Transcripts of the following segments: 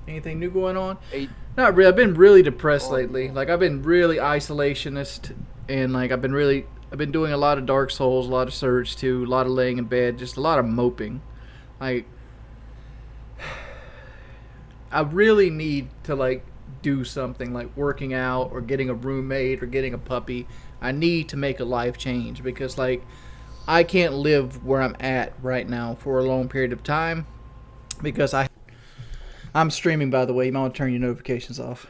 Anything new going on? Eight. Not really. I've been really depressed lately. Like I've been really isolationist, and like I've been doing a lot of Dark Souls, a lot of Surge 2, a lot of laying in bed, just a lot of moping. Like I really need to like do something like working out or getting a roommate or getting a puppy. I need to make a life change because like I can't live where I'm at right now for a long period of time because I'm streaming, by the way. You might want to turn your notifications off.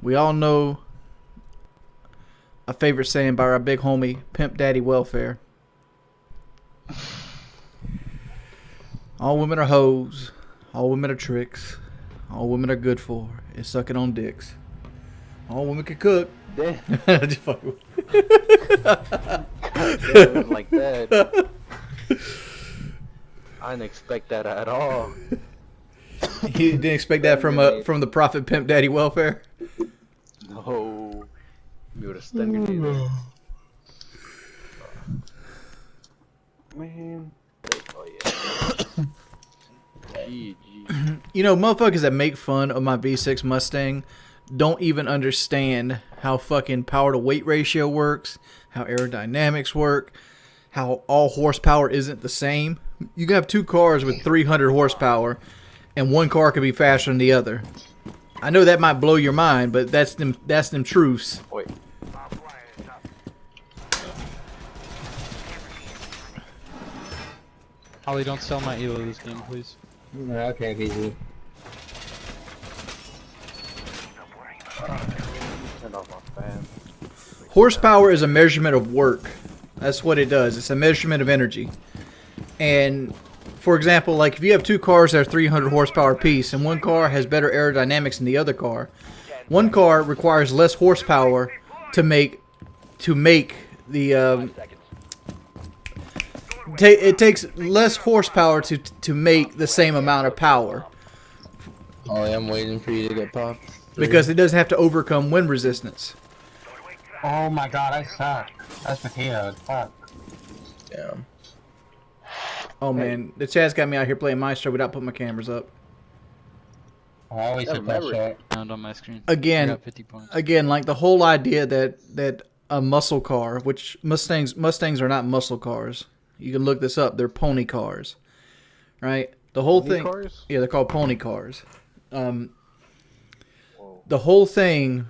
We all know a favorite saying by our big homie, Pimp Daddy Welfare. All women are hoes. All women are tricks. All women are good for is sucking on dicks. All women can cook. Damn. Just fucking Damn, like that. I didn't expect that at all. You didn't expect that from the prophet Pimp Daddy Welfare? No. You would have stun grenade. Man. Oh yeah. GG. You know, motherfuckers that make fun of my V6 Mustang don't even understand how fucking power to weight ratio works, how aerodynamics work, how all horsepower isn't the same. You can have two cars with 300 horsepower, and one car can be faster than the other. I know that might blow your mind, but that's them truths. Wait. Holly, don't sell my ELO this game, please. Okay, easy. Turn off my fan. Horsepower is a measurement of work. That's what it does. It's a measurement of energy. And for example, like if you have two cars that are 300 horsepower apiece and one car has better aerodynamics than the other car, one car requires less horsepower to make the it takes less horsepower to make the same amount of power Ollie, I'm waiting for you to get popped. because it doesn't have to overcome wind resistance. Oh my god, I suck. That's potatoes. Fuck. Damn. Oh man, the chat's got me out here playing Maestro without putting my cameras up. I always hit that shit. Found on my screen. I Again, got 50 points. like the whole idea that a muscle car, which Mustangs are not muscle cars. You can look this up. They're pony cars, right? The whole thing. Cars? Yeah, they're called pony cars. The whole thing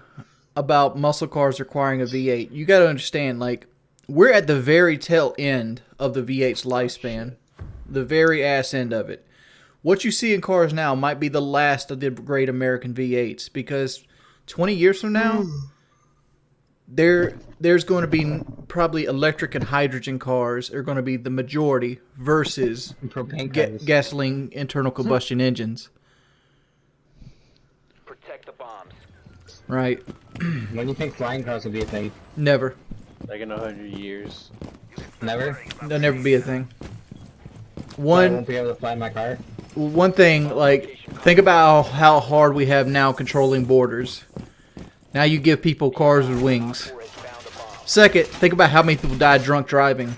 about muscle cars requiring a V8, you got to understand, like, we're at the very tail end of the V8's lifespan. The very ass end of it. What you see in cars now might be the last of the great American V8s because 20 years from now, there's going to be probably electric and hydrogen cars are going to be the majority versus Propane cars. gasoline internal combustion engines. Protect the bombs. Right. When do you think flying cars will be a thing? Never. Like in 100 years. Never? They'll never be a thing. I One won't be able to fly my car? one thing, like, think about how hard we have now controlling borders. Now you give people cars with wings. Second, think about how many people die drunk driving.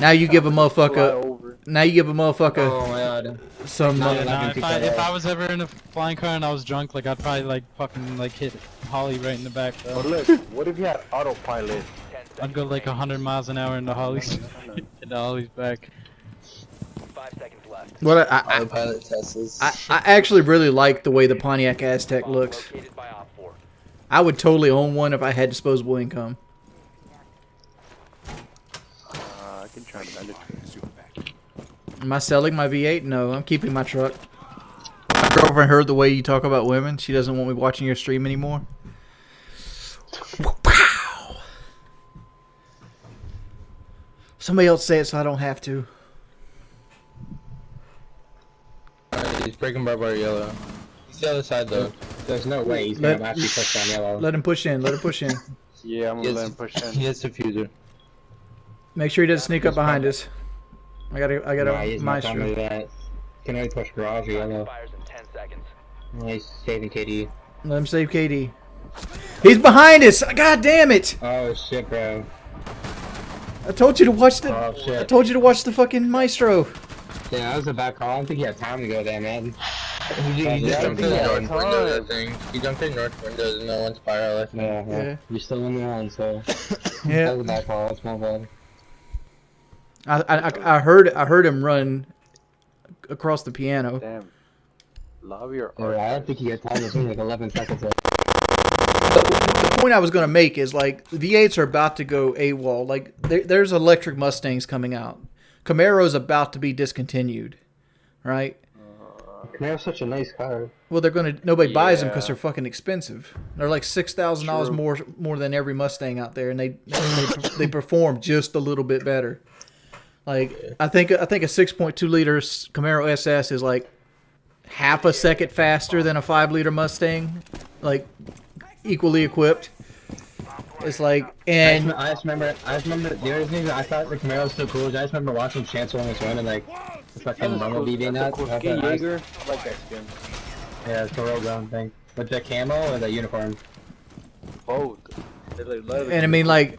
Now you give a motherfucker. Now you give a motherfucker Oh my god. some. No, Yeah, no, nah, I can if I was ever in a flying car and I was drunk, like I'd probably like fucking like hit Holly right in the back. Though. But look, what if you had autopilot? I'd go like 100 miles an hour into Holly's, into Holly's back. 5 seconds left. What Autopilot Teslas. I actually really like the way the Pontiac Aztec looks. Located by Op 4. I would totally own one if I had disposable income. I can try to manage. Am I selling my V8? No, I'm keeping my truck. My girlfriend heard the way you talk about women. She doesn't want me watching your stream anymore. Pow! Somebody else say it so I don't have to. He's breaking barbed wire yellow. He's the other side though. There's no way he's Let- gonna actually push down yellow. Let him push in. Let him push in. Yeah, I'm He gonna let has, him push in. he has diffuser. Make sure he doesn't sneak up behind us. I got Nah, a he's not gonna do maestro. that. Can only push garage or yellow. Expires in 10 seconds. He's saving KD. Let him save KD. He's behind us! God damn it! Oh shit, bro. I told you to watch the. Oh I shit. told you to watch the fucking maestro. Yeah, that was a bad call. I don't think he had time to go there, man. He jumped in the Yeah, north windows, I time. think. He jumped in north windows and no one spiral, I think. Yeah. You're still in the one, so that Yeah. was a bad call. That's my bad. I heard him run across the piano. Damn. Love your Yeah, art. I don't think he had time. It's only like 11 seconds left. The point I was going to make is like V8s are about to go AWOL. Like there's electric Mustangs coming out. Camaro's about to be discontinued, right? Camaro's such a nice car. Well, nobody buys them Yeah. because they're fucking expensive. They're like $6,000 more than every Mustang out there, and they perform just a little bit better. Like I think a 6.2 liter Camaro SS is like half a second faster than a 5 liter Mustang, like equally equipped. It's like, and I just remember the other thing that I thought the Camaro was so cool is I just remember watching Chancellor on this run and like the fucking Bumblebee being that. Cool I skin, thought- Jaeger. I like that skin. Yeah, it's the real ground thing. With the camo or the uniform? Both. and I mean, like,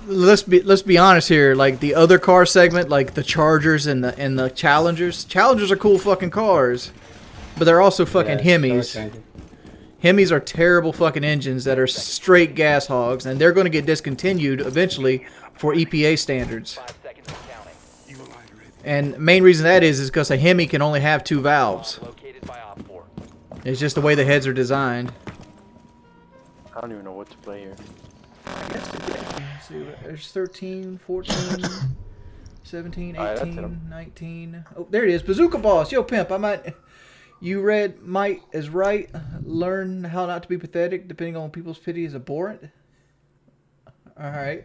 let's be honest here. Like the other car segment, like the Chargers and the Challengers. Challengers are cool fucking cars, but they're also fucking Hemis. Hemis are terrible fucking engines that are straight gas hogs, and they're going to get discontinued eventually for EPA standards. 5 seconds and counting. And main reason that is because a Hemi can only have 2 valves. Located by Op 4. It's just the way the heads are designed. I don't even know what to play here. Let's see, there's 13, 14, 17, Alright, that's 18, him. 19. Oh, there it is. Bazooka Boss. Yo, pimp, I might... You read Might is Right. Learn how not to be pathetic. Depending on people's pity is abhorrent. All right.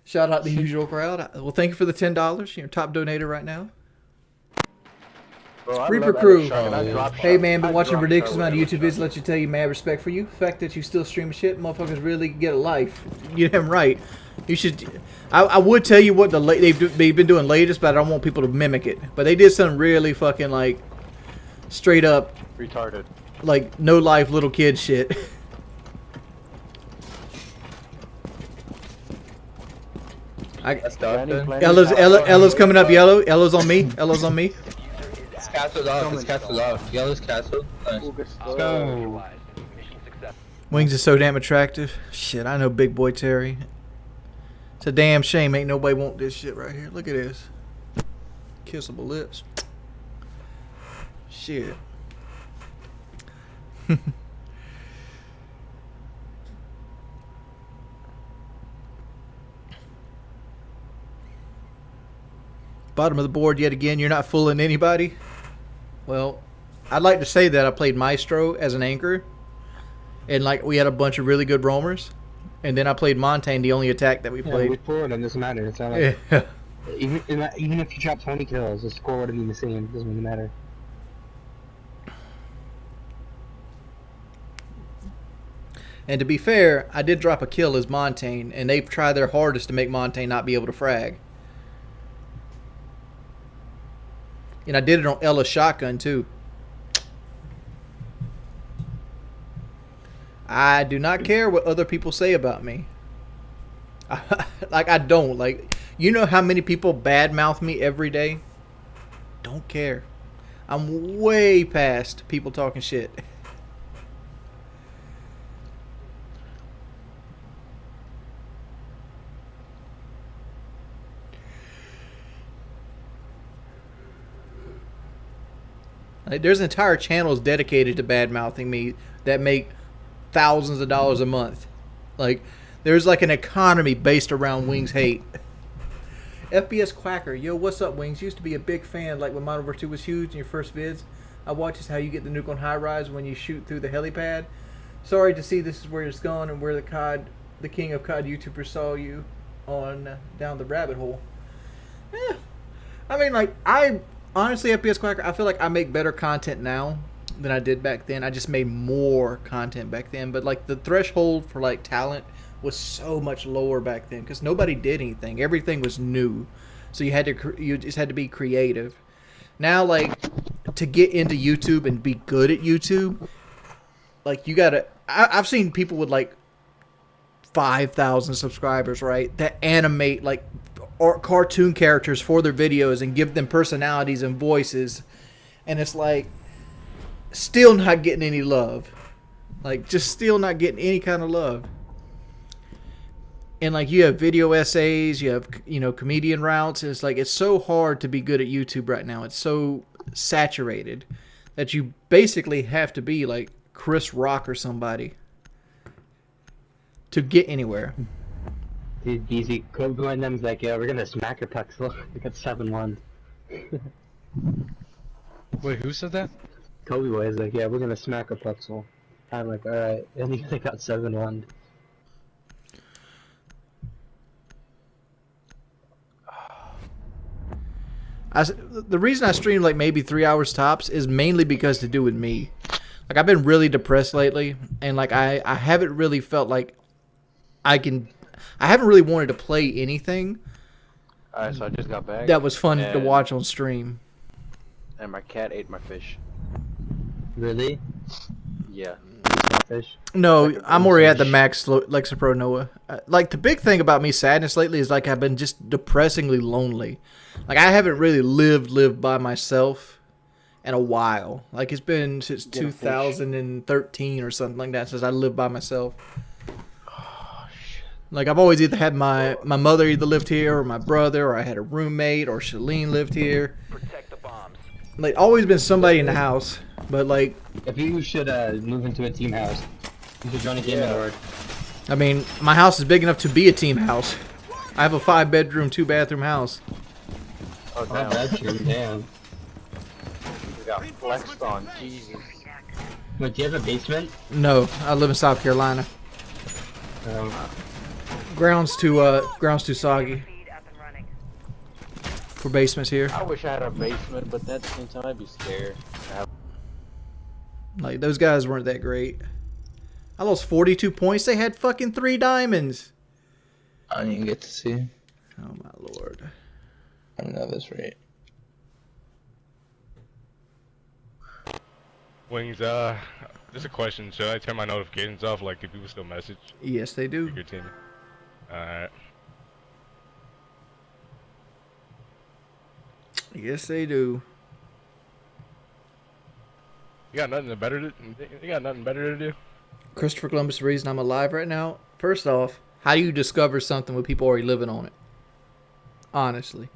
Shout out the usual crowd. Well, thank you for the $10. You're top donator right now. Bro, I Reaper love Crew. Shark, and I drop Hey shot. man, been I watching drop ridiculous shot amount of with YouTube every videos. Let you tell you, mad respect for you. The fact that you still stream shit, motherfuckers really get a life. You damn right. You should. I would tell you what they've been doing latest, but I don't want people to mimic it. But they did something really fucking like straight up retarded. like no life little kid shit. That's dog then. Ella's coming up. Yellow. Ella's on me. Ella's on me. It's castled off, it's castled off. Yellow's castled. Nice. Go. Mission success. Wings is so damn attractive. Shit, I know Big Boy Terry. It's a damn shame ain't nobody want this shit right here. Look at this. Kissable lips. Shit. Bottom of the board yet again. You're not fooling anybody. Well, I'd like to say that I played Maestro as an anchor. And like we had a bunch of really good roamers. And then I played Montaigne, the only attack that we Yeah, played. we forward them. Doesn't matter. It's not like, Yeah. even if you drop 20 kills, the score wouldn't be the same. It doesn't really matter. And to be fair, I did drop a kill as Montaigne, and they've tried their hardest to make Montaigne not be able to frag. And I did it on Ella's shotgun too. I do not care what other people say about me. Like, I don't. Like, you know how many people badmouth me every day? Don't care. I'm way past people talking shit. Like, there's entire channels dedicated to bad mouthing me that make thousands of dollars a month. Like, there's like an economy based around Wings hate. FPS Quacker, yo, what's up, Wings? Used to be a big fan, like when Modern Warfare 2 was huge in your first vids. I watches how you get the nuke on high rise when you shoot through the helipad. Sorry to see this is where it's gone and where the king of COD YouTubers saw you on down the rabbit hole. I mean, like, honestly, FPS Quacker, I feel like I make better content now than I did back then. I just made more content back then. But, like, the threshold for, like, talent was so much lower back then because nobody did anything. Everything was new. So you just had to be creative. Now, like, to get into YouTube and be good at YouTube, like, you gotta... I've seen people with, like, 5,000 subscribers, right, that animate, like, art cartoon characters for their videos and give them personalities and voices, and it's like still not getting any love. Like, just still not getting any kind of love. And like, you have video essays, you have, you know, comedian routes. It's like, it's so hard to be good at YouTube right now. It's so saturated that you basically have to be like Chris Rock or somebody to get anywhere. Dude, DZ, Kobe and them's like, yeah, we're gonna smack her Pexel. We got 7-1. Wait, who said that? Kobe boy is like, yeah, we're gonna smack her Pexel. I'm like, alright. And they got 7-1. The reason I stream like maybe 3 hours tops is mainly because to do with me. Like, I've been really depressed lately, and like I haven't really felt like I haven't really wanted to play anything Alright, so I just got back. that was fun to and- watch on stream. And my cat ate my fish. Really? Yeah. Fish? No, I'm already at the max Lexa Pro Noah. Like, the big thing about me sadness lately is like I've been just depressingly lonely. Like, I haven't really lived by myself in a while. Like, it's been since Get a fish. 2013 or something like that since I lived by myself. Like, I've always either had my mother either lived here, or my brother, or I had a roommate, or Shalene lived here. Protect the bombs. Like, always been somebody in the house. But like, If you should move into a team house, you should join a gaming board. I mean, my house is big enough to be a team house. I have a 5-bedroom, 2-bathroom house. Oh, Oh, damn. that's true, damn. We got flexed on. Jesus. But do you have a basement? No, I live in South Carolina. Ground's too soggy for basements here. I wish I had a basement, but at the same time, I'd be scared. Like, those guys weren't that great. I lost 42 points. They had fucking 3 diamonds. I didn't even get to see. Oh my lord. I don't know this rate. Wings, just a question. Should I turn my notifications off? Like, do people still message Yes, they do. your team? Alright. Yes, they do. You got nothing better to do? Christopher Columbus, the reason I'm alive right now. First off, how do you discover something with people already living on it? Honestly.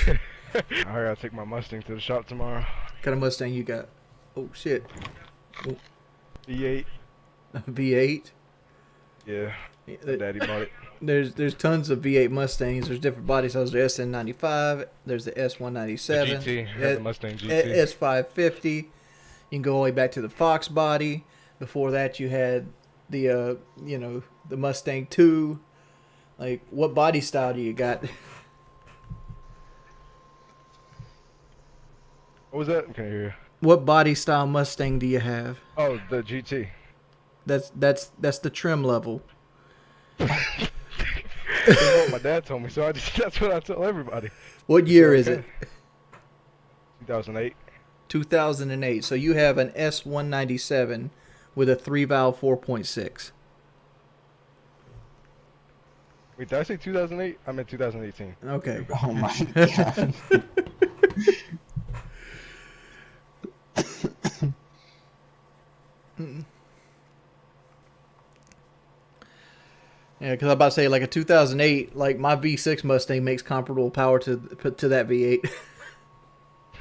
I gotta take my Mustang to the shop tomorrow. What kind of Mustang you got? Oh shit. V8. V8. Yeah. My daddy bought it. There's tons of V8 Mustangs. There's different body styles. There's the SN95. There's the S197. The GT. I got the Mustang GT. S550. You can go all the way back to the Fox body. Before that, you had the the Mustang 2. Like, what body style do you got? What was that? I can't hear you. What body style Mustang do you have? Oh, the GT. That's the trim level. That's what my dad told me, so that's what I tell everybody. What year is it? 2008. 2008. So you have an S197 with a 3-valve 4.6. Wait, did I say 2008? I meant 2018. Okay. Oh my god. Yeah, because I'm about to say, like, a 2008, like, my V6 Mustang makes comparable power to that V8.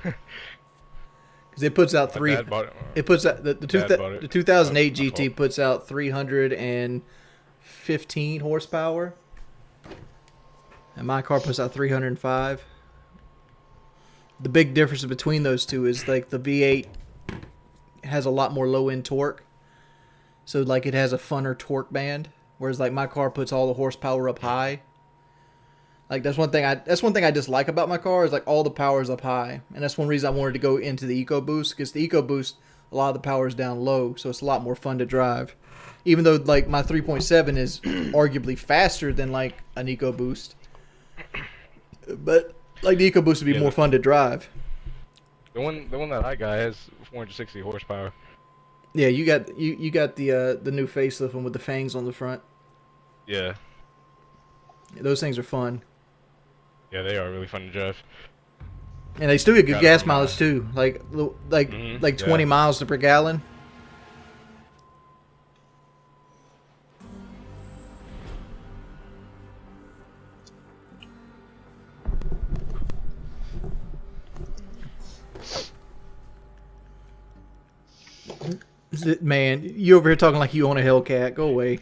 Because it puts out My three. dad bought it. It puts out the Dad bought it. 2008 My GT fault. puts out 315 horsepower, and my car puts out 305. The big difference between those two is, like, the V8 has a lot more low end torque, so like it has a funner torque band, whereas like my car puts all the horsepower up high. Like, that's one thing I dislike about my car, is like all the power is up high, and that's one reason I wanted to go into the EcoBoost, because the EcoBoost, a lot of the power is down low, so it's a lot more fun to drive. Even though like my 3.7 is arguably faster than like an EcoBoost, but like the EcoBoost would be Yeah, more fun to drive. The one that I got has 460 horsepower. Yeah, you got the new facelift one with the fangs on the front. Yeah. Those things are fun. Yeah, they are really fun to drive. And they still get good Got it gas from, mileage too, like Mhm, 20 yeah. miles per gallon. Man, you over here talking like you own a Hellcat. Go away.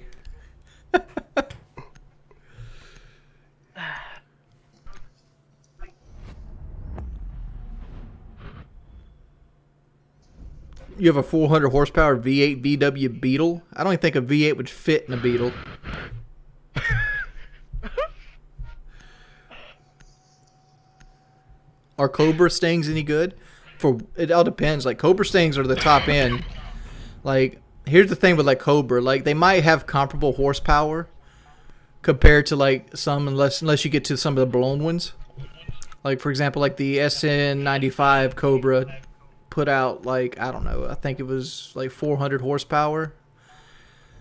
You have a 400 horsepower V8 VW Beetle. I don't even think a V8 would fit in a Beetle. Are Cobra Stings any good? For it all depends. Like Cobra Stings are the top end. Like here's the thing with like Cobra, like they might have comparable horsepower compared to like some, unless you get to some of the blown ones. Like for example, like the SN95 Cobra put out like, I don't know, I think it was like 400 horsepower,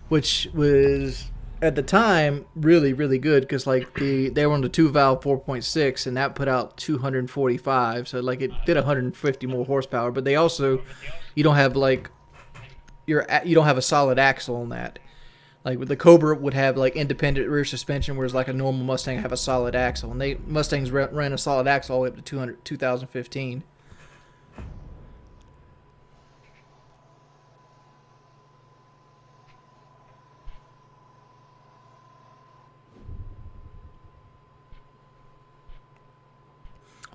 which was at the time really good because like they were on the 2-valve 4.6 and that put out 245, so like it did 150 more horsepower. But they also, you don't have like you don't have a solid axle on that. Like with the Cobra would have like independent rear suspension, whereas like a normal Mustang have a solid axle, and Mustangs ran a solid axle all the way up to 2015.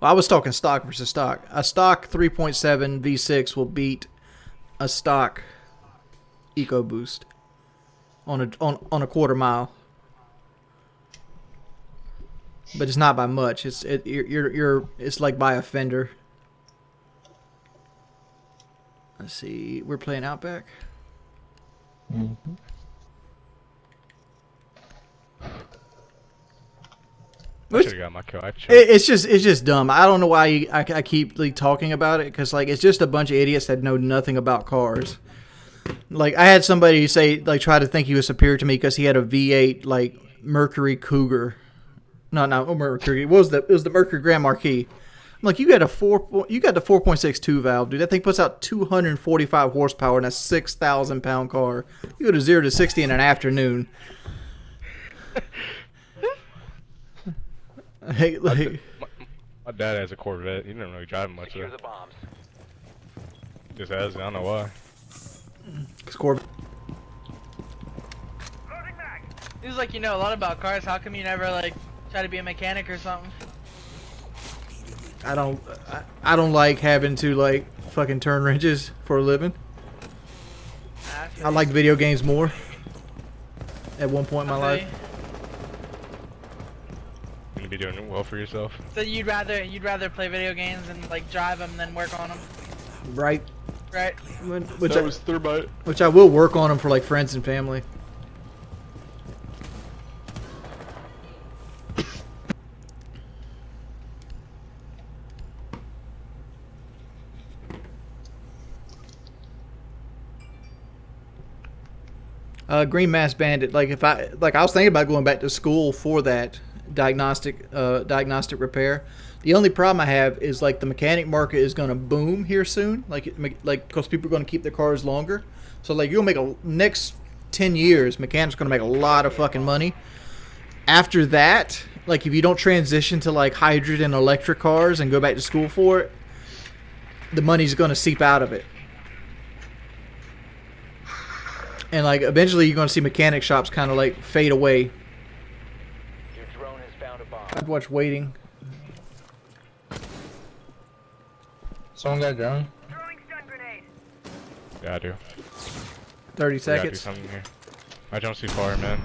Well, I was talking stock versus stock. A stock 3.7 V6 will beat a stock EcoBoost on a quarter mile, but it's not by much. It's like by a fender. Let's see. We're playing Outback. Mm-hmm. I should have got my kill. It's just dumb. I don't know why I keep like talking about it, because like it's just a bunch of idiots that know nothing about cars. Like I had somebody say, like, try to think he was superior to me because he had a V8 like Mercury Cougar. No, Mercury. It was the Mercury Grand Marquis. I'm like, you got the 4.62 valve, dude. That thing puts out 245 horsepower in a 6,000 pound car. You go to 0 to 60 in an afternoon. Hey, like, My dad has a Corvette. He didn't really drive much Secure though. the bombs. Just has. I don't know why. He was like, you know a lot about cars. How come you never like try to be a mechanic or something? I don't like having to like fucking turn wrenches for a living. I liked video games more at one point in my life. You be doing well for yourself. So you'd rather play video games and like drive them than work on them, Right. right? Which I will work on them for like friends and family. Green Mass Bandit. Like I was thinking about going back to school for that diagnostic repair. The only problem I have is like the mechanic market is going to boom here soon. Like because people are going to keep their cars longer. So like you'll make next 10 years, mechanics are going to make a lot of fucking money. After that, like if you don't transition to like hydrogen and electric cars and go back to school for it, the money's going to seep out of it. And like eventually you're going to see mechanic shops kind of like fade away. Your drone has found a bomb. I'd watch Waiting. Someone got a drone? Yeah, I do. 30 We gotta do seconds. something here. My jump's too far, man.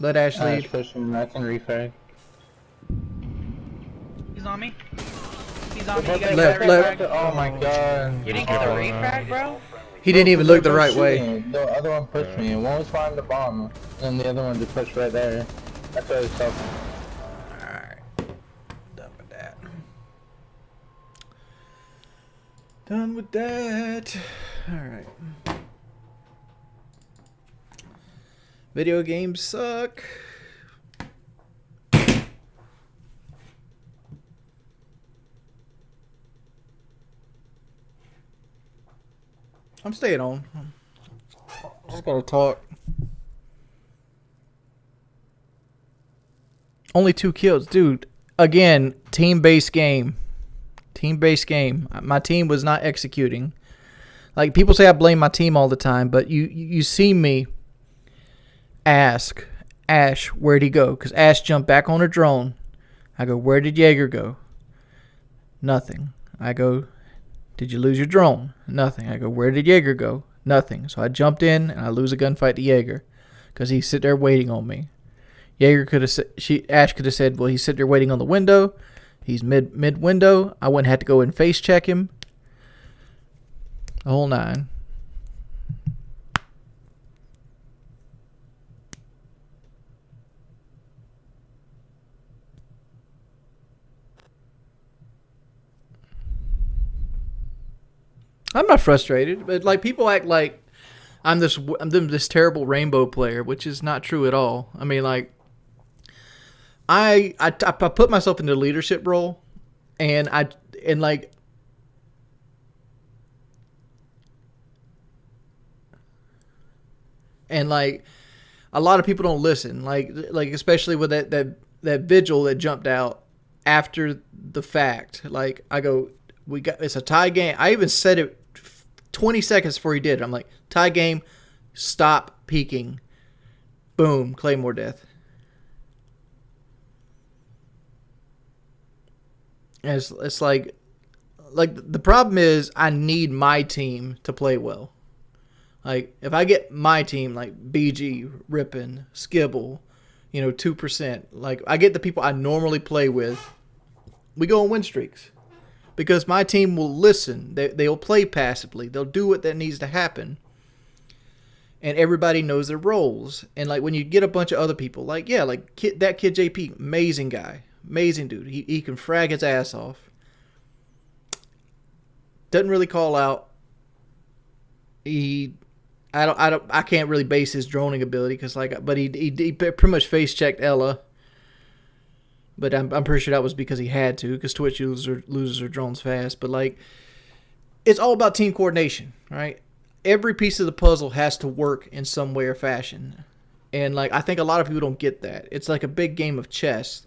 Let Ash lead. Pushing. I can refrag. He's on me. He's on me. You gotta Left, get left. refrag. Oh my god. You didn't get the refrag, bro? He didn't even look the right way. The other one pushed me. One was behind the bomb, and the other one just pushed right there. That's what I was talking. Alright. Done with that. Done with that. Alright. Video games suck. I'm staying on. Just gotta talk. Only 2 kills, dude. Again, team-based game. Team-based game. My team was not executing. Like, people say I blame my team all the time, but you see me ask Ash, where'd he go? Because Ash jumped back on a drone. I go, where did Jaeger go? Nothing. I go, did you lose your drone? Nothing. I go, where did Jaeger go? Nothing. So I jumped in and I lose a gunfight to Jaeger because he's sitting there waiting on me. Jaeger could have Ash could have said, well, he's sitting there waiting on the window. He's mid window. I wouldn't have to go and face check him. The whole 9. I'm not frustrated, but like people act like I'm this terrible rainbow player, which is not true at all. I mean, like I put myself in the leadership role, and like a lot of people don't listen. Like especially with that vigil that jumped out after the fact. Like I go, it's a tie game. I even said it 20 seconds before he did. I'm like, tie game, stop peeking. Boom, Claymore death. And it's like the problem is I need my team to play well. Like if I get my team like BG, Rippin, Skibble, 2%. Like I get the people I normally play with, we go on win streaks. Because my team will listen. They'll play passively. They'll do what that needs to happen. And everybody knows their roles. And like when you get a bunch of other people, that kid JP, amazing guy. Amazing dude. He can frag his ass off. Doesn't really call out. I can't really base his droning ability but he pretty much face checked Ella. But I'm pretty sure that was because he had to, because Twitch loses their drones fast. But like, it's all about team coordination, right? Every piece of the puzzle has to work in some way or fashion, and like I think a lot of people don't get that. It's like a big game of chess.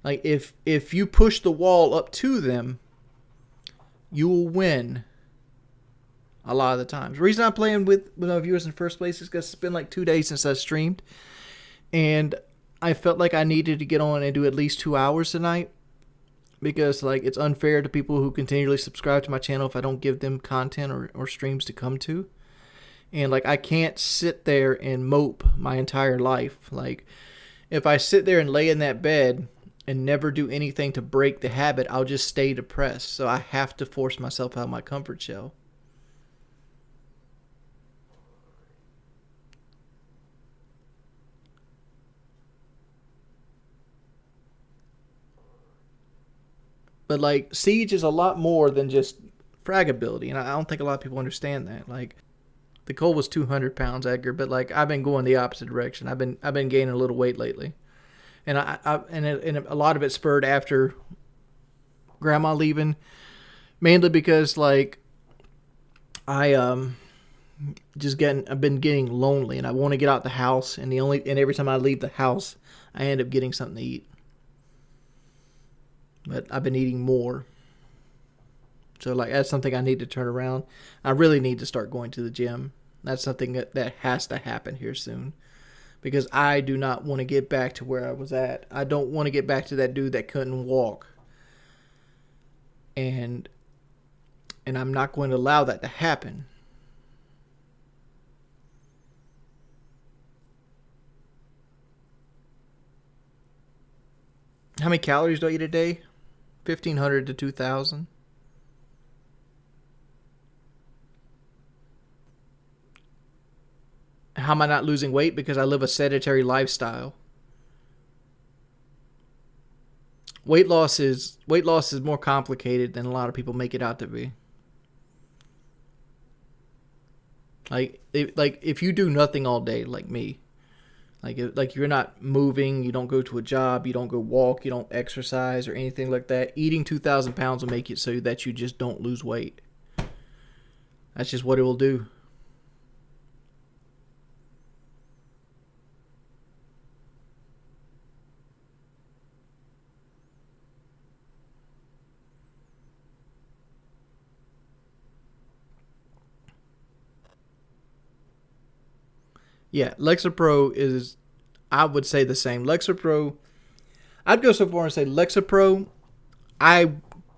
Like if you push the wall up to them, you will win. A lot of the times. The reason I'm playing with my viewers in first place is because it's been like 2 days since I streamed, and I felt like I needed to get on and do at least 2 hours tonight because like it's unfair to people who continually subscribe to my channel if I don't give them content or streams to come to. And like I can't sit there and mope my entire life. Like if I sit there and lay in that bed and never do anything to break the habit, I'll just stay depressed. So I have to force myself out of my comfort shell. But like Siege is a lot more than just frag ability, and I don't think a lot of people understand that. Like the goal was 200 pounds, Edgar, but like I've been going the opposite direction. I've been gaining a little weight lately, and and a lot of it spurred after Grandma leaving, mainly because like I've been getting lonely, and I want to get out the house, and every time I leave the house, I end up getting something to eat. But I've been eating more. So like that's something I need to turn around. I really need to start going to the gym. That's something that has to happen here soon. Because I do not want to get back to where I was at. I don't want to get back to that dude that couldn't walk. And I'm not going to allow that to happen. How many calories do I eat a day? 1,500 to 2,000. How am I not losing weight? Because I live a sedentary lifestyle. Weight loss is more complicated than a lot of people make it out to be. Like if you do nothing all day, like me, like you're not moving, you don't go to a job, you don't go walk, you don't exercise or anything like that, eating 2,000 pounds will make it so that you just don't lose weight. That's just what it will do. Yeah, Lexapro is, I would say the same. Lexapro, I'd go so far and say Lexapro, I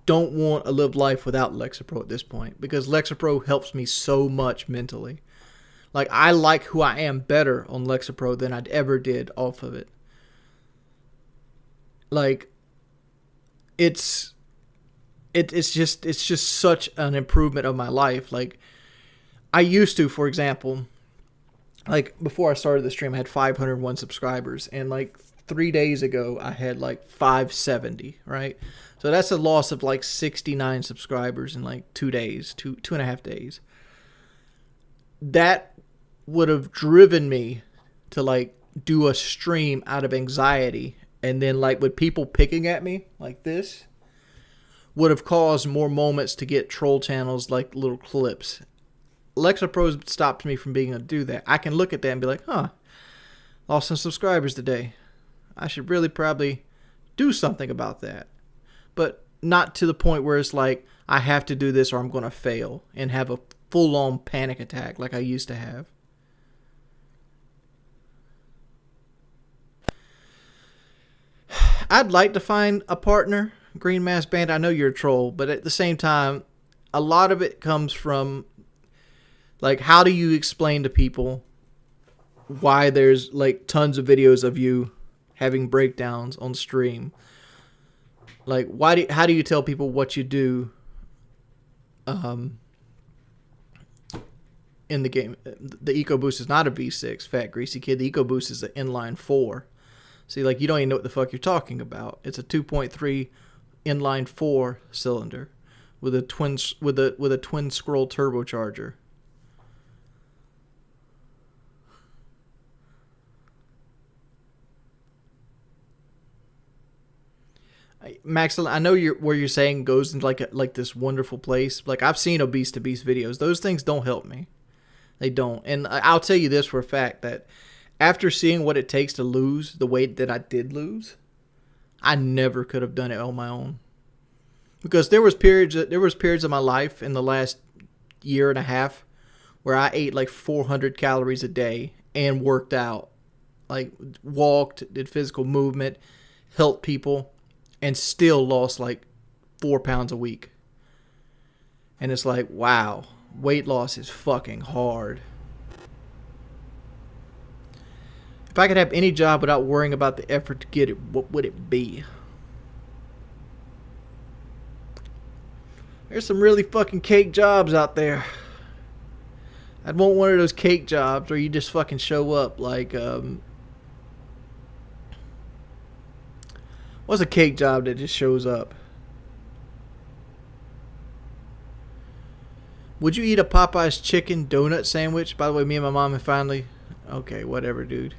don't want to live life without Lexapro at this point because Lexapro helps me so much mentally. Like, I like who I am better on Lexapro than I'd ever did off of it. Like, it's just such an improvement of my life. Like, I used to, for example, like before I started the stream, I had 501 subscribers, and like 3 days ago, I had like 570, right? So that's a loss of like 69 subscribers in like 2 days, two and a half days. That would have driven me to like do a stream out of anxiety, and then like with people picking at me like this would have caused more moments to get troll channels like little clips. Lexapro stopped me from being able to do that. I can look at that and be like, huh, lost some subscribers today. I should really probably do something about that. But not to the point where it's like, I have to do this or I'm going to fail and have a full-on panic attack like I used to have. I'd like to find a partner, Green Mask Band. I know you're a troll, but at the same time, a lot of it comes from, like, how do you explain to people why there's, like, tons of videos of you having breakdowns on stream? Like, how do you tell people what you do in the game? The EcoBoost is not a V6, fat greasy kid. The EcoBoost is an inline 4. See, like, you don't even know what the fuck you're talking about. It's a 2.3 inline 4 cylinder with a twin scroll turbocharger. Max, I know where you're saying goes into like this wonderful place. Like, I've seen obese to beast videos. Those things don't help me. They don't. And I'll tell you this for a fact, that after seeing what it takes to lose the weight that I did lose, I never could have done it on my own. Because there was periods of my life in the last year and a half where I ate like 400 calories a day and worked out. Like, walked, did physical movement, helped people, and still lost like 4 pounds a week. And it's like, wow, weight loss is fucking hard. If I could have any job without worrying about the effort to get it, what would it be? There's some really fucking cake jobs out there. I'd want one of those cake jobs where you just fucking show up like, what's a cake job that just shows up? Would you eat a Popeye's chicken donut sandwich? By the way, me and my mom have finally... Okay, whatever, dude.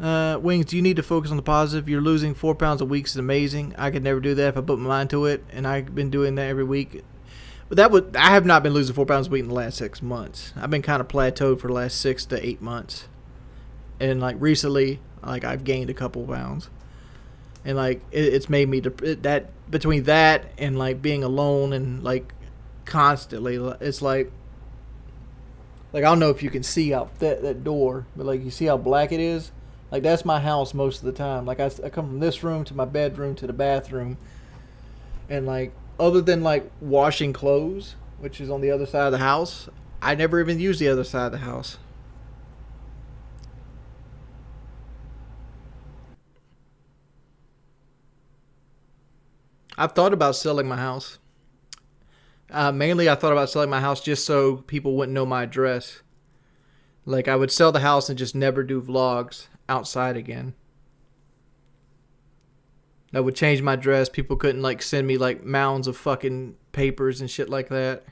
Wings, do you need to focus on the positive? You're losing 4 pounds a week is amazing. I could never do that if I put my mind to it, and I've been doing that every week. But I have not been losing 4 pounds a week in the last 6 months. I've been kind of plateaued for the last 6 to 8 months. And like recently, like I've gained a couple pounds. And like it's made me that between that and like being alone and like constantly, it's like I don't know if you can see out that door, but like you see how black it is. Like, that's my house most of the time. Like, I come from this room to my bedroom to the bathroom. And, like, other than, like, washing clothes, which is on the other side of the house, I never even use the other side of the house. I've thought about selling my house. Mainly, I thought about selling my house just so people wouldn't know my address. Like, I would sell the house and just never do vlogs outside again. I would change my address. People couldn't like send me like mounds of fucking papers and shit like that.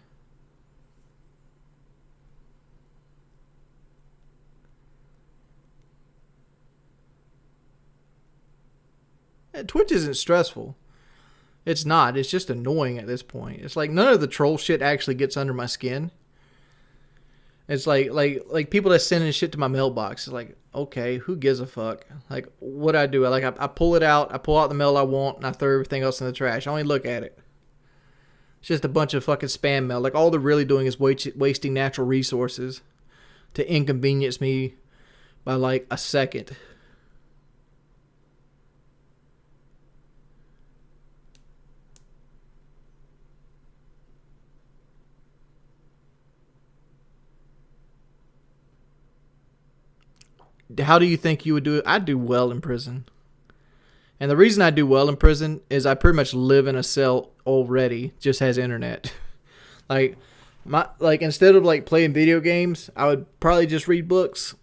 And Twitch isn't stressful. It's not. It's just annoying at this point. It's like none of the troll shit actually gets under my skin. It's like people that sending shit to my mailbox. It's like, okay, who gives a fuck? Like, what I do? I pull it out. I pull out the mail I want, and I throw everything else in the trash. I only look at it. It's just a bunch of fucking spam mail. Like, all they're really doing is wasting natural resources. to inconvenience me by like a second. How do you think you would do it? I do well in prison. And the reason I do well in prison is I pretty much live in a cell already, just has internet. like instead of like playing video games, I would probably just read books.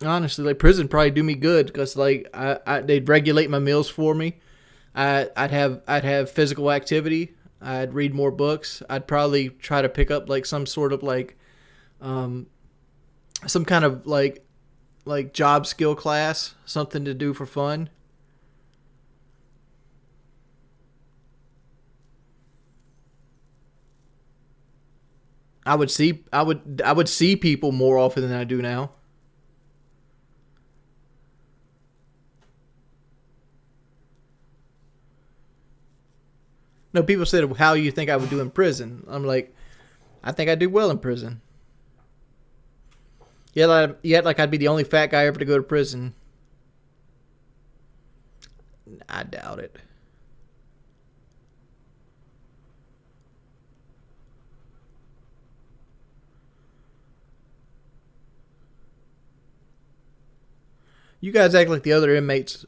Honestly, like prison probably do me good because like they'd regulate my meals for me. I'd have physical activity. I'd read more books. I'd probably try to pick up like some sort of like some kind of like job skill class, something to do for fun. I would see people more often than I do now. No, people said, how you think I would do in prison? I'm like, I think I do well in prison. Yet like I'd be the only fat guy ever to go to prison. I doubt it. You guys act like the other inmates.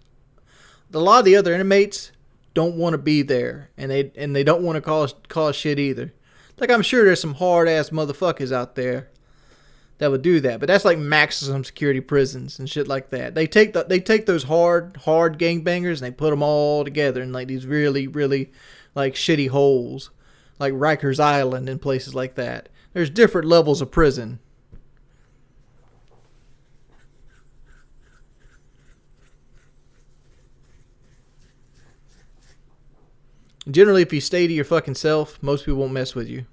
A lot of the other inmates don't want to be there, and they don't want to cause shit either. Like I'm sure there's some hard ass motherfuckers out there that would do that, but that's like maximum security prisons and shit like that. They take those hard gangbangers and they put them all together in like these really like shitty holes, like Rikers Island and places like that. There's different levels of prison. Generally, if you stay to your fucking self, most people won't mess with you.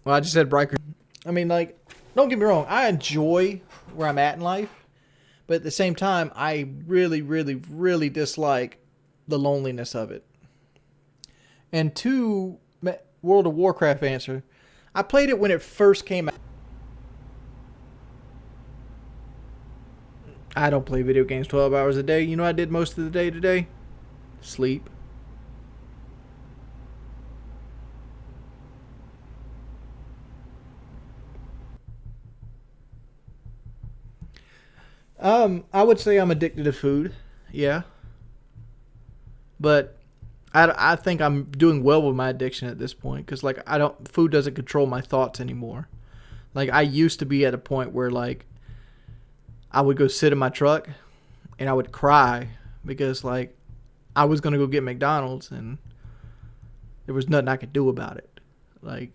Well, I just said Riker. I mean, like, don't get me wrong. I enjoy where I'm at in life. But at the same time, I really dislike the loneliness of it. And to World of Warcraft answer, I played it when it first came out. I don't play video games 12 hours a day. You know what I did most of the day today? Sleep. I would say I'm addicted to food. Yeah. But I think I'm doing well with my addiction at this point because like food doesn't control my thoughts anymore. Like I used to be at a point where like I would go sit in my truck and I would cry because like I was going to go get McDonald's and there was nothing I could do about it. Like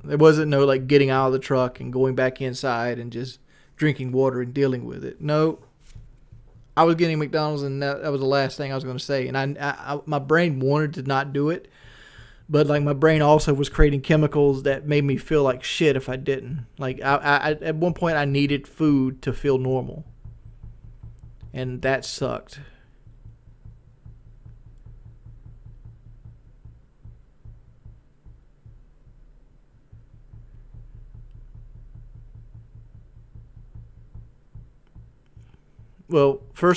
there wasn't no like getting out of the truck and going back inside and just drinking water and dealing with it. No, I was getting McDonald's, and that was the last thing I was going to say. And I my brain wanted to not do it, but like my brain also was creating chemicals that made me feel like shit if I didn't. Like I at one point I needed food to feel normal, and that sucked. Well, first